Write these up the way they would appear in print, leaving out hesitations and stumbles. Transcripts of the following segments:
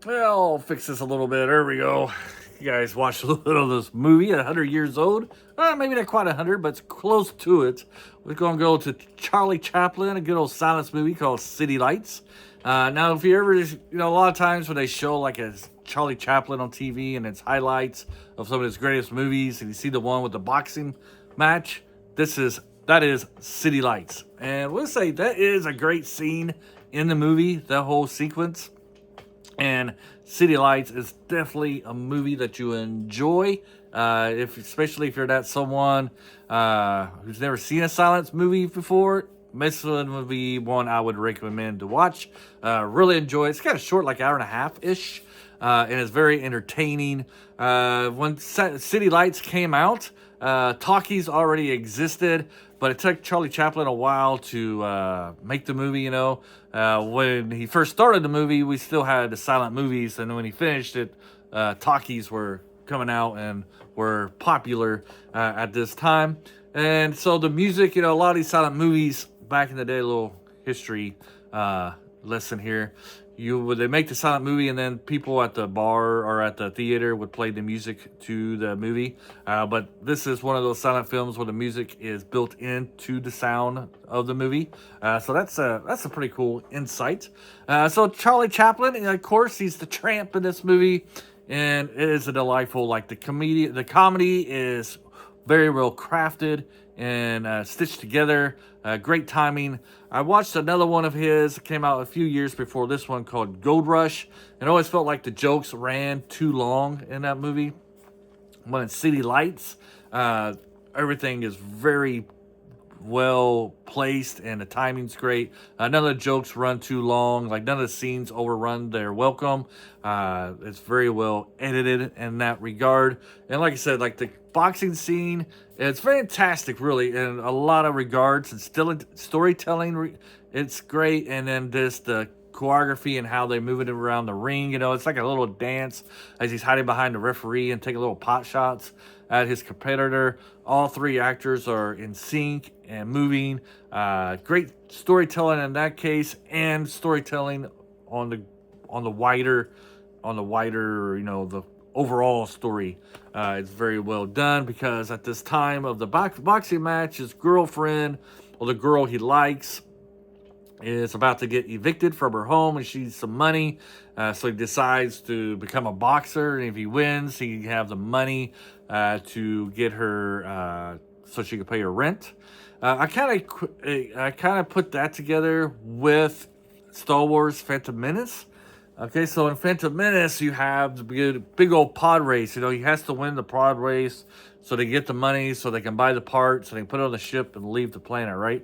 Well, I'll fix this a little bit. There we go. You guys watched a little bit of this movie, 100 years old. Maybe not quite 100, but it's close to it. We're going to go to Charlie Chaplin, a good old silence movie called City Lights. Now, if you ever, a lot of times when they show like a Charlie Chaplin on TV and it's highlights of some of his greatest movies, and you see the one with the boxing match, that is City Lights. And we'll say that is a great scene in the movie, that whole sequence. And City Lights is definitely a movie that you enjoy, especially if you're that someone who's never seen a silence movie before. This one would be one I would recommend to watch. Really enjoy it. It's kind of short, like hour and a half ish, and it's very entertaining. When City Lights came out, talkies already existed, but it took Charlie Chaplin a while to make the movie. When he first started the movie, we still had the silent movies, and when he finished it, talkies were coming out and were popular at this time. And so the music, a lot of these silent movies back in the day, a little history lesson here. They make the silent movie, and then people at the bar or at the theater would play the music to the movie. But this is one of those silent films where the music is built into the sound of the movie. So that's a pretty cool insight. So Charlie Chaplin, and of course, he's the tramp in this movie, and it is a delightful. Like the comedy is very well crafted and stitched together. Great timing. I watched another one of his. It came out a few years before this one called Gold Rush. It always felt like the jokes ran too long in that movie. When it's City Lights, everything is very well placed and the timing's great. None of the jokes run too long. Like none of the scenes overrun their welcome. It's very well edited in that regard. And like I said, like the boxing scene, it's fantastic, really, in a lot of regards. And still storytelling, it's great. And then just the choreography and how they move it around the ring. It's like a little dance as he's hiding behind the referee and taking little pot shots at his competitor. All three actors are in sync and moving. Great storytelling in that case, and storytelling on the wider, the overall story. It's very well done because at this time of the boxing match, his girlfriend, or the girl he likes, is about to get evicted from her home and she needs some money. So he decides to become a boxer. And if he wins, he can have the money to get her so she can pay her rent. I kind of put that together with Star Wars Phantom Menace. Okay, so in Phantom Menace, you have the big old pod race. He has to win the pod race so they get the money so they can buy the parts and they can put it on the ship and leave the planet, right?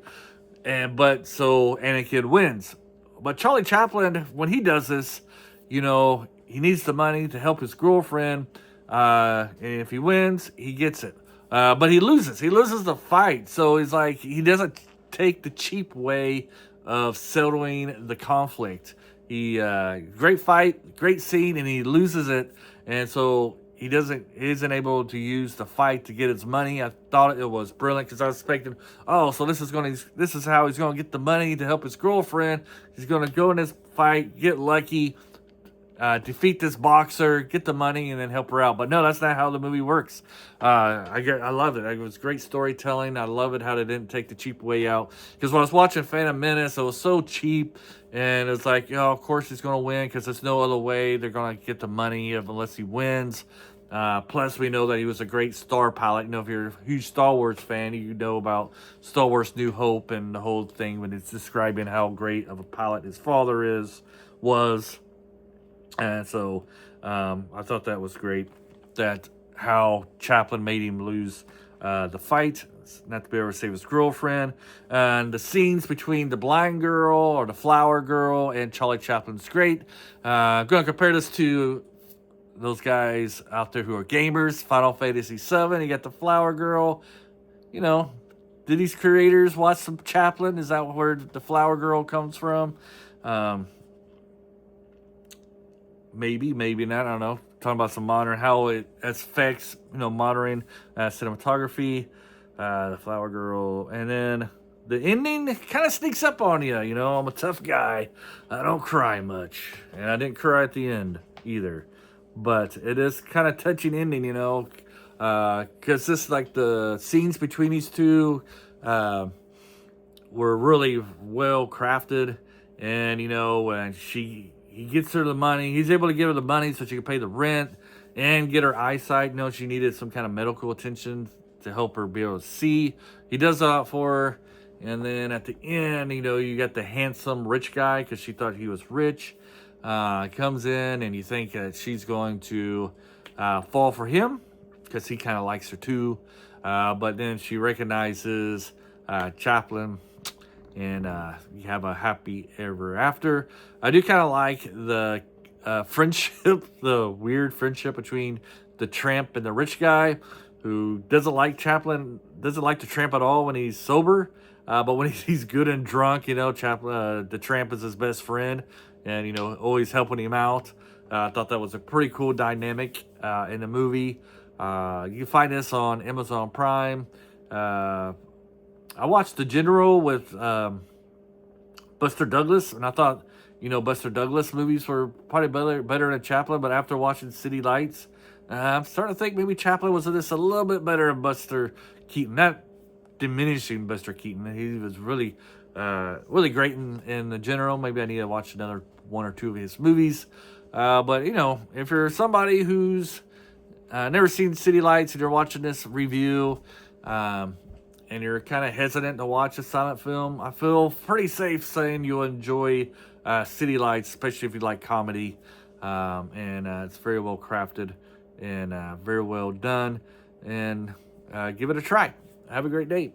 So Anakin wins. But Charlie Chaplin, when he does this, he needs the money to help his girlfriend. And if he wins, he gets it. But he loses. He loses the fight. So he's like, he doesn't take the cheap way of settling the conflict. Great fight, great scene, and he loses it. And so he isn't able to use the fight to get his money. I thought it was brilliant because I was expecting, so this is how he's gonna get the money to help his girlfriend. He's gonna go in this fight, get lucky, defeat this boxer, get the money, and then help her out. But no, that's not how the movie works. I love it. It was great storytelling. I love it how they didn't take the cheap way out. Because when I was watching Phantom Menace, it was so cheap. And it's like, of course he's going to win because there's no other way they're going to get the money unless he wins. Plus, we know that he was a great star pilot. If you're a huge Star Wars fan, you know about Star Wars New Hope and the whole thing when it's describing how great of a pilot his father was. And so I thought that was great, that how Chaplin made him lose the fight, not to be able to save his girlfriend. And the scenes between the blind girl or the flower girl and Charlie Chaplin's great. I'm going to compare this to those guys out there who are gamers. Final Fantasy VII, you got the flower girl. Did these creators watch some Chaplin? Is that where the flower girl comes from? Maybe not. I don't know. Talking about some modern, how it affects, modern cinematography, the flower girl, and then the ending kind of sneaks up on you. I'm a tough guy. I don't cry much, and I didn't cry at the end. either. But it is kind of touching ending, you know, because this like the scenes between these two were really well crafted, and you know, when he gets her the money, he's able to give her the money so she can pay the rent and get her eyesight. You know, she needed some kind of medical attention to help her be able to see. He does that for her, and then at the end, you know, you got the handsome rich guy because she thought he was rich. Comes in, and you think that she's going to fall for him because he kind of likes her too. But then she recognizes Chaplin, and you have a happy ever after. I do kind of like the friendship, the weird friendship between the tramp and the rich guy, who doesn't like Chaplin, doesn't like the tramp at all when he's sober. But when he's good and drunk, you know, Chaplin, the tramp is his best friend, and you know, always helping him out. I thought that was a pretty cool dynamic in the movie. You can find this on Amazon Prime. I watched The General with Buster Douglas, and I thought, you know, Buster Douglas movies were probably better than Chaplin. But after watching City Lights, I'm starting to think maybe Chaplin was just a little bit better than Buster Keaton. Not diminishing Buster Keaton; he was really, really great in The General. Maybe I need to watch another one or two of his movies. But you know, if you're somebody who's never seen City Lights and you're watching this review, and you're kind of hesitant to watch a silent film, I feel pretty safe saying you'll enjoy City Lights, especially if you like comedy. And it's very well crafted and very well done. And give it a try. Have a great day.